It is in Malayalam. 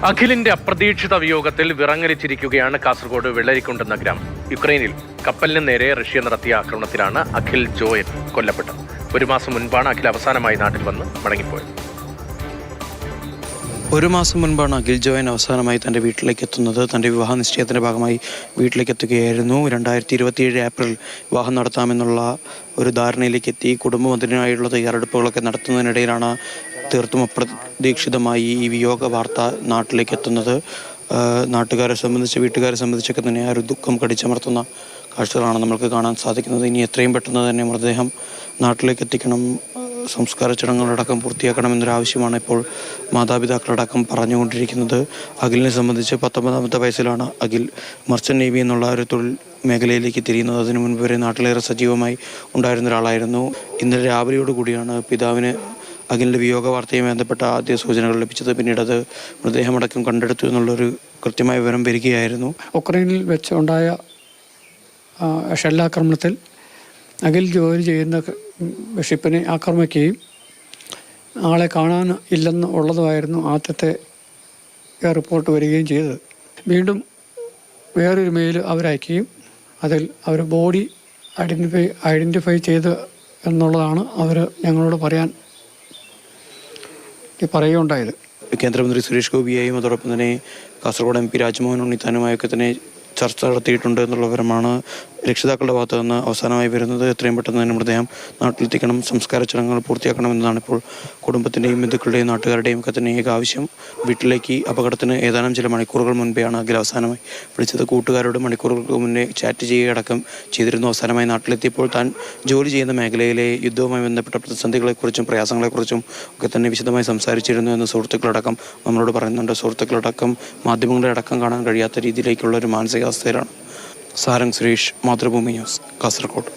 അഖിലിന്റെ അപ്രതീക്ഷിത വിയോഗത്തിൽ വിറങ്ങലിച്ചിരിക്കുകയാണ് കാസർഗോഡ് വെള്ളരിക്കുണ്ടെന്ന ഗ്രാമം. യുക്രൈനിൽ കപ്പലിന് നേരെ റഷ്യ നടത്തിയ ആക്രമണത്തിലാണ് അഖിൽ ജോയൻ കൊല്ലപ്പെട്ടത്. 1 മാസം മുൻപാണ് അഖിൽ അവസാനമായി നാട്ടിൽ വന്ന് മടങ്ങിപ്പോയത്. 1 മാസം മുൻപാണ് അഖിൽ ജോയൻ അവസാനമായി തൻ്റെ വീട്ടിലേക്ക് എത്തുന്നത്. തൻ്റെ വിവാഹ നിശ്ചയത്തിൻ്റെ ഭാഗമായി വീട്ടിലേക്ക് എത്തുകയായിരുന്നു. 2027 ഏപ്രിൽ വിവാഹം നടത്താമെന്നുള്ള ഒരു ധാരണയിലേക്ക് എത്തി. കുടുംബം അതിനായുള്ള തയ്യാറെടുപ്പുകളൊക്കെ നടത്തുന്നതിനിടയിലാണ് തീർത്തും അപ്രതീക്ഷിതമായി ഈ വിയോഗ വാർത്ത നാട്ടിലേക്ക് എത്തുന്നത്. നാട്ടുകാരെ സംബന്ധിച്ച്, വീട്ടുകാരെ സംബന്ധിച്ചൊക്കെ തന്നെ ആ ഒരു ദുഃഖം കടിച്ചമർത്തുന്ന കാഴ്ചകളാണ് നമ്മൾക്ക് കാണാൻ സാധിക്കുന്നത്. ഇനി എത്രയും പെട്ടെന്ന് തന്നെ മൃതദേഹം നാട്ടിലേക്ക് എത്തിക്കണം, സംസ്കാര ചടങ്ങുകളടക്കം പൂർത്തിയാക്കണമെന്നൊരാവശ്യമാണ് ഇപ്പോൾ മാതാപിതാക്കളടക്കം പറഞ്ഞുകൊണ്ടിരിക്കുന്നത്. അഖിലിനെ സംബന്ധിച്ച് 19ാമത്തെ വയസ്സിലാണ് അഖിൽ മർച്ചൻ്റ് നേവി എന്നുള്ള ഒരു തൊഴിൽ മേഖലയിലേക്ക് തിരിയുന്നത്. അതിനു മുൻപ് വരെ നാട്ടിലേറെ സജീവമായി ഉണ്ടായിരുന്ന ഒരാളായിരുന്നു. ഇന്നലെ രാവിലെയോടുകൂടിയാണ് പിതാവിന് അഖിലിൻ്റെ വിയോഗ വാർത്തയുമായി ബന്ധപ്പെട്ട ആദ്യ സൂചനകൾ ലഭിച്ചത്. പിന്നീട് അത് മൃതദേഹമടക്കം കണ്ടെടുത്തു എന്നുള്ളൊരു കൃത്യമായ വിവരം വരികയായിരുന്നു. ഉക്രൈനിൽ വെച്ച് ഉണ്ടായ ഷെല്ലാക്രമണത്തിൽ അഖിൽ ജോലി ചെയ്യുന്ന ഷിപ്പിനെ ആക്രമിക്കുകയും ആളെ കാണാൻ ഇല്ലെന്ന് ഉള്ളതുമായിരുന്നു ആദ്യത്തെ റിപ്പോർട്ട് വരികയും ചെയ്തത്. വീണ്ടും വേറൊരു മെയിൽ അവരയക്കുകയും അതിൽ അവർ ബോഡി ഐഡൻറ്റിഫൈ ചെയ്ത് എന്നുള്ളതാണ് അവർ ഞങ്ങളോട് പറയുകയുണ്ടായത്. കേന്ദ്രമന്ത്രി സുരേഷ് ഗോപിയെയും അതോടൊപ്പം തന്നെ കാസർഗോഡ് MP രാജ്മോഹൻ ഉണ്ണിത്താനുമായൊക്കെ തന്നെ ചർച്ച നടത്തിയിട്ടുണ്ട് എന്നുള്ള വിവരമാണ് രക്ഷിതാക്കളുടെ ഭാഗത്തു നിന്ന് അവസാനമായി വരുന്നത്. എത്രയും പെട്ടെന്ന് തന്നെ മൃതദേഹം നാട്ടിലെത്തിക്കണം, സംസ്കാര ചടങ്ങുകൾ പൂർത്തിയാക്കണമെന്നതാണ് ഇപ്പോൾ കുടുംബത്തിൻ്റെയും ബന്ധുക്കളുടെയും നാട്ടുകാരുടെയും ഒക്കെ തന്നെ ഏക ആവശ്യം. വീട്ടിലേക്ക് അപകടത്തിന് ഏതാനും ചില മണിക്കൂറുകൾ മുൻപെയാണ് അഖിൽ അവസാനമായി വിളിച്ചത്. കൂട്ടുകാരോട് മണിക്കൂറുകൾക്ക് മുന്നേ ചാറ്റ് ചെയ്യുകയടക്കം ചെയ്തിരുന്നു. അവസാനമായി നാട്ടിലെത്തിയപ്പോൾ താൻ ജോലി ചെയ്യുന്ന മേഖലയിലെ യുദ്ധവുമായി ബന്ധപ്പെട്ട പ്രതിസന്ധികളെക്കുറിച്ചും പ്രയാസങ്ങളെക്കുറിച്ചും ഒക്കെ തന്നെ വിശദമായി സംസാരിച്ചിരുന്നു എന്ന് സുഹൃത്തുക്കളടക്കം നമ്മളോട് പറയുന്നുണ്ട്. സുഹൃത്തുക്കളടക്കം മാധ്യമങ്ങളെ അടക്കം കാണാൻ കഴിയാത്ത രീതിയിലേക്കുള്ള ഒരു മാനസികാവസ്ഥയിലാണ്. സാരംഗ് സുരേഷ്, മാതൃഭൂമി ന്യൂസ്, കാസർഗോഡ്.